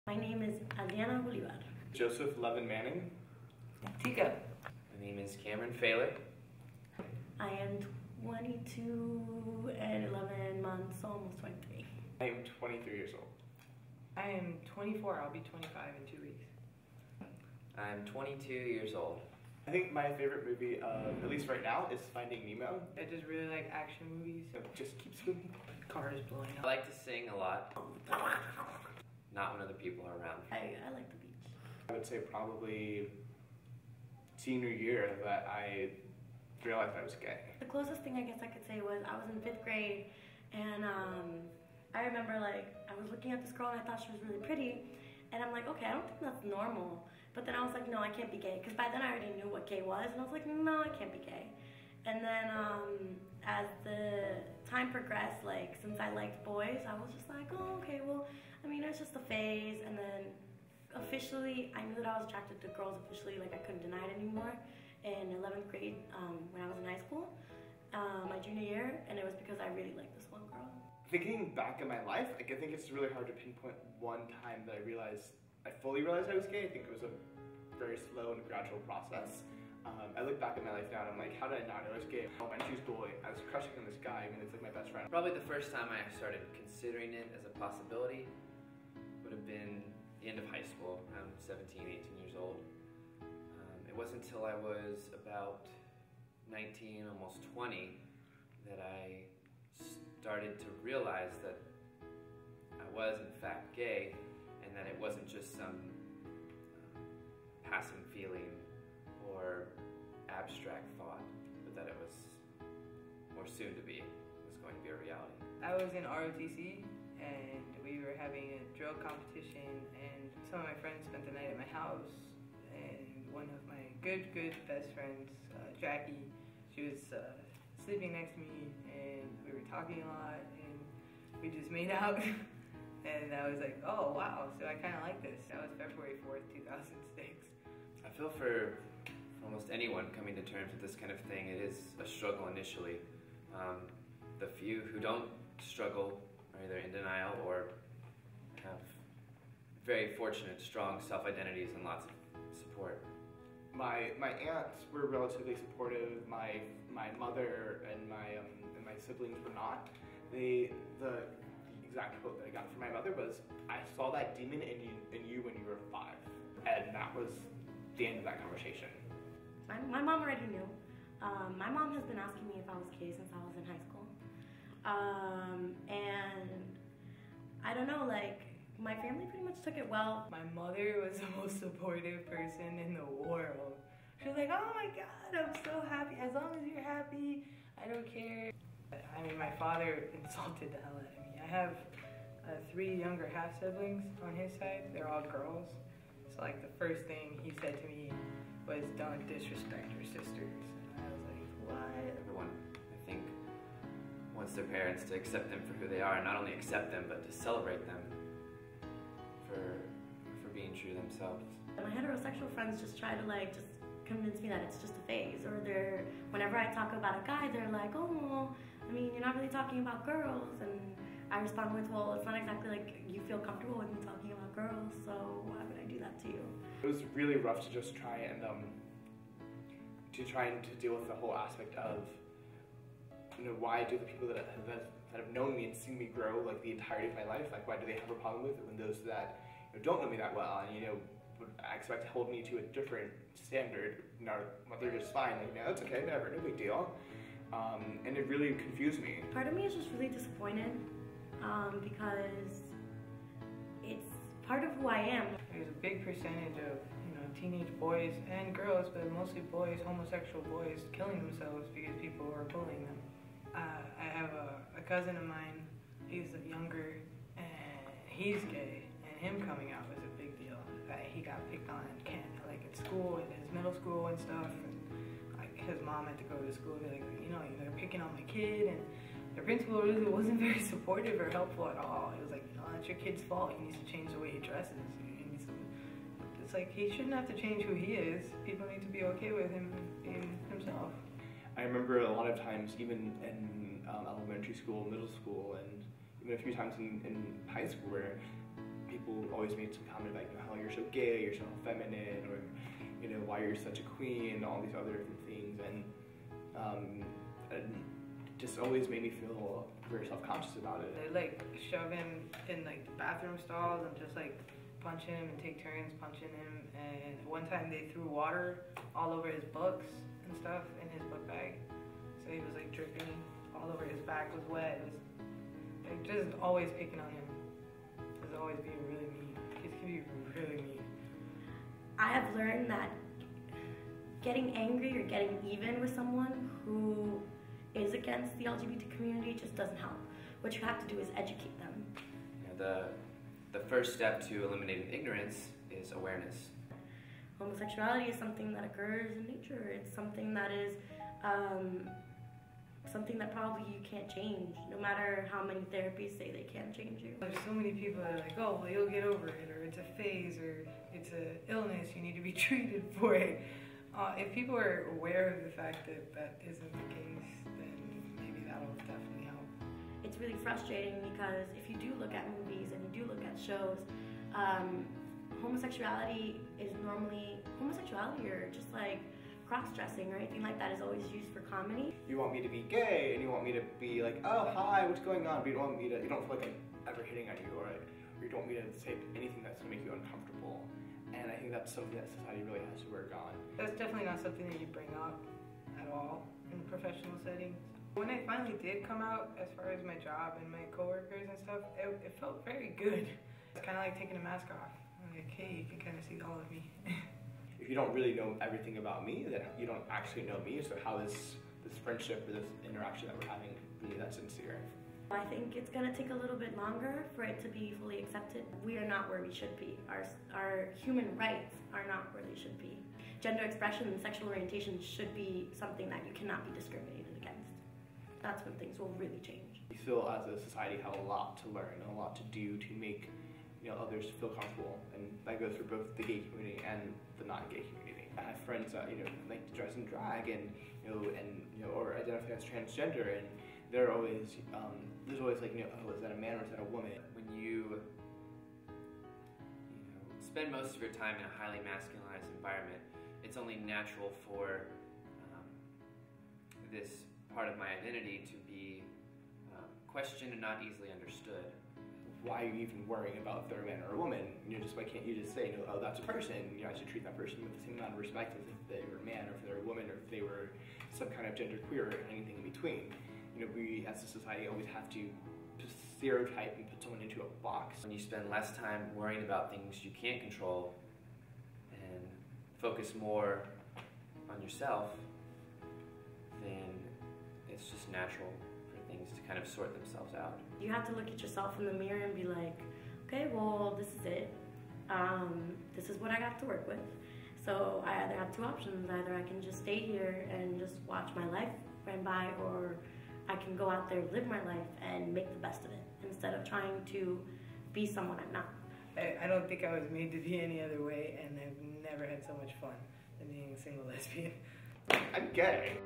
My name is Adriana Bolivar. Joseph Levin Manning. Tika. My name is Cameron Failer. I am 22 and 11 months, almost 23. I am 23 years old. I am 24. I'll be 25 in 2 weeks. I'm 22 years old. I think my favorite movie, at least right now, is Finding Nemo. I just really like action movies. It just keeps moving. Cars blowing I up. like to sing a lot. Not when other people are around. I like the beach. I would say probably senior year that I realized I was gay. The closest thing I guess I could say was I was in 5th grade and I remember like I was looking at this girl and I thought she was really pretty and I'm like, okay, I don't think that's normal. But then I was like, no, I can't be gay, because by then I already knew what gay was and I was like, no, I can't be gay. And then as the time progressed, like since I liked boys, I was just like, oh, okay, well, I mean, it's just a phase. And then officially, I knew that I was attracted to girls officially, like I couldn't deny it anymore. In 11th grade, when I was in high school, my junior year, and it was because I really liked this one girl. Thinking back in my life, like, I think it's really hard to pinpoint one time that I fully realized I was gay. I think it was a very slow and gradual process. I look back at my life now and I'm like, how did I not know I was gay? Elementary school, I was crushing on this guy. I mean, it's like my best friend. Probably the first time I started considering it as a possibility would have been the end of high school, around 17, 18 years old. It wasn't until I was about 19, almost 20, that I started to realize that I was in fact gay, and that it wasn't just some passing feeling or abstract thought, but that it was more soon to be. It was going to be a reality. I was in ROTC and we were having a drill competition, and some of my friends spent the night at my house, and one of my good best friends, Jackie, she was sleeping next to me and we were talking a lot and we just made out. And I was like, oh wow, so I kind of like this. That was February 4th, 2006. I feel for almost anyone coming to terms with this kind of thing, it is a struggle initially. The few who don't struggle are either in denial or have very fortunate, strong self-identities and lots of support. My aunts were relatively supportive. My mother and my siblings were not. The exact quote that I got from my mother was, "I saw that demon in you when you were 5," and that was the end of that conversation. My mom already knew. My mom has been asking me if I was gay since I was in high school. And I don't know, like, my family pretty much took it well. My mother was the most supportive person in the world. She was like, oh my God, I'm so happy. As long as you're happy, I don't care. I mean, my father insulted the hell out of me. I have 3 younger half-siblings on his side. They're all girls. So like the first thing he said to me was, don't disrespect your sisters. And I was like, what? Everyone, I think, wants their parents to accept them for who they are, and not only accept them, but to celebrate them for being true to themselves. My heterosexual friends just try to like just convince me that it's just a phase, or whenever I talk about a guy, they're like, oh, I mean, you're not really talking about girls, and I respond with, well, it's not exactly like you feel comfortable with me talking about girls, so why would I do that to you? It was really rough to just try and to deal with the whole aspect of, you know, why do the people that have known me and seen me grow like the entirety of my life, like why do they have a problem with it when those that, you know, don't know me that well and, you know, would expect to hold me to a different standard, you know, they're just fine, like, no, it's okay, whatever, no big deal. And it really confused me. Part of me is just really disappointed because it's part of who I am. There's a big percentage of, you know, teenage boys and girls, but mostly boys, homosexual boys, killing themselves because people are bullying them. I have a cousin of mine, he's younger, and he's gay, and him coming out was a big deal. He got picked on like at school, in his middle school and stuff, and like his mom had to go to school and be like, you know, they're picking on my kid, and the principal really wasn't very supportive or helpful at all. He was like, you know, that's your kid's fault. He needs to change the way he dresses. It's like, he shouldn't have to change who he is. People need to be okay with him being himself. I remember a lot of times, even in elementary school, middle school, and even a few times in high school, where people school always made some comment like, you know, how you're so gay, you're so feminine, or, you know, why you're such a queen, all these other different things, and it just always made me feel very self-conscious about it. They like shove him in like the bathroom stalls and just like punch him and take turns punching him. And one time they threw water all over his books and stuff in his book bag, so he was like dripping all over. His back was wet. It was like just always picking on him. Just always being really mean. Kids can be really mean. I have learned that getting angry or getting even with someone who is against the LGBT community just doesn't help. What you have to do is educate them. Yeah, the first step to eliminating ignorance is awareness. Homosexuality is something that occurs in nature. It's something that is something that probably you can't change, no matter how many therapies say they can change you. There's so many people that are like, oh, well, you'll get over it, or it's a phase, or it's an illness, you need to be treated for it. If people are aware of the fact that that isn't the case, then maybe that'll definitely help. It's really frustrating because if you do look at movies and you do look at shows, homosexuality or just like cross-dressing or anything like that is always used for comedy. You want me to be gay, and you want me to be like, oh, hi, what's going on? But you don't feel like I'm ever hitting on you, or you don't want me to say anything that's going to make you uncomfortable. And I think that's something that society really has to work on. That's definitely not something that you bring up at all in professional settings. When I finally did come out, as far as my job and my coworkers and stuff, it felt very good. It's kind of like taking a mask off. I'm like, hey, you can kind of see all of me. If you don't really know everything about me, then you don't actually know me. So how is this friendship or this interaction that we're having really that sincere? I think it's going to take a little bit longer for it to be fully accepted. We are not where we should be. Our human rights are not where they should be. Gender expression and sexual orientation should be something that you cannot be discriminated against. That's when things will really change. We still, as a society, have a lot to learn and a lot to do to make, you know, others feel comfortable, and that goes for both the gay community and the non-gay community. I have friends that, you know, like to dress in drag and or identify as transgender, and they're always there's always like, you know, oh, is that a man or is that a woman? When you spend most of your time in a highly masculinized environment, it's only natural for this part of my identity to be questioned and not easily understood. Why are you even worrying about if they're a man or a woman? You know, just why can't you just say, you know, oh, that's a person. You know, I should treat that person with the same amount of respect as if they were a man, or if they're a woman, or if they were some kind of gender queer, or anything in between. You know, we as a society always have to just stereotype and put someone into a box. When you spend less time worrying about things you can't control and focus more on yourself, then it's just natural for things to kind of sort themselves out. You have to look at yourself in the mirror and be like, okay, well, this is it. This is what I got to work with. So I either have two options. Either I can just stay here and just watch my life run by, or I can go out there, live my life, and make the best of it, instead of trying to be someone I'm not. I don't think I was made to be any other way, and I've never had so much fun than being a single lesbian. I'm gay.